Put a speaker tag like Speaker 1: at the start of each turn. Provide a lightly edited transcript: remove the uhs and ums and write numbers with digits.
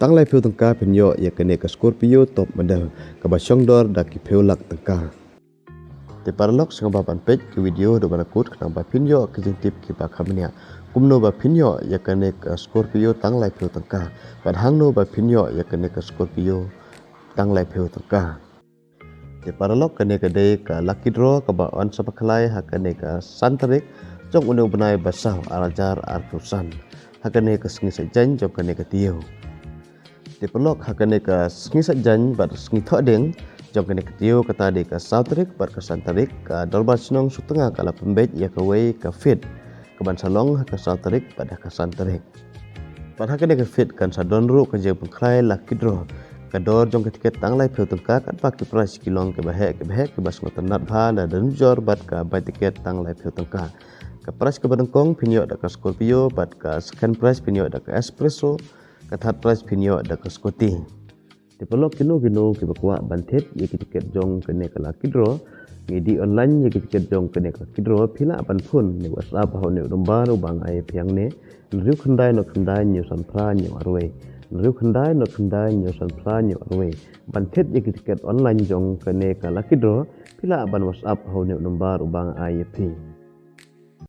Speaker 1: Tang lai pheu tangka penyo ya kene ka Scorpio top model ka ba Songdor da ki pheu lak tangka. Te paralok sanga ba pan page ke video do bana kut kana ba penyo ke jing tip ki ba khamnia. Kumno ba penyo ya kene ka Scorpio tang lai pheu tangka. Ban hangno ba penyo ya kene ka Scorpio tang lai pheu tangka. Te paralok kene ka dei ka lucky draw ka ba on sapaklai ha kene ka santarik jong uno benai basah arajar arpusan. Ha kene ka sengi sajan jong kene ka tieu. Di pelok hakane ka sengi sajan bar sengi thodeng jong kene ketio kata de ka sautrik bar ka santarik ka dolbar senong sutengah kala pembet ya ka wei ka fit ka ban salong ka sautrik pada ka santarik bar hakane ka fit kan sadonru ka je pengklai lucky draw ka dor jong ka tiket tang lai pheu tangka kan pak ki price kilong ke bahek ke bas ngotan nat bha da dan jor bat ka bai tiket tang lai pheu tangka ka price ka badengkong pinyo da ka Scorpio bat ka second price pinyo da ka espresso ka third price pinyo da ka Scotty. Di pelok kino ki bakwa bantet ye ki tiket jong kene ka lucky draw ngidi online ye ki tiket jong kene ka lucky draw pila pan phun ni WhatsApp ho ne domba no bang ai piang ne riu khandai no khandai nyu san phra nyu arwe riu khandai no khandai nyu san phra nyu arwe bantet ye ki tiket online jong kene ka lucky draw pila ban WhatsApp ho ne domba ro bang ai pi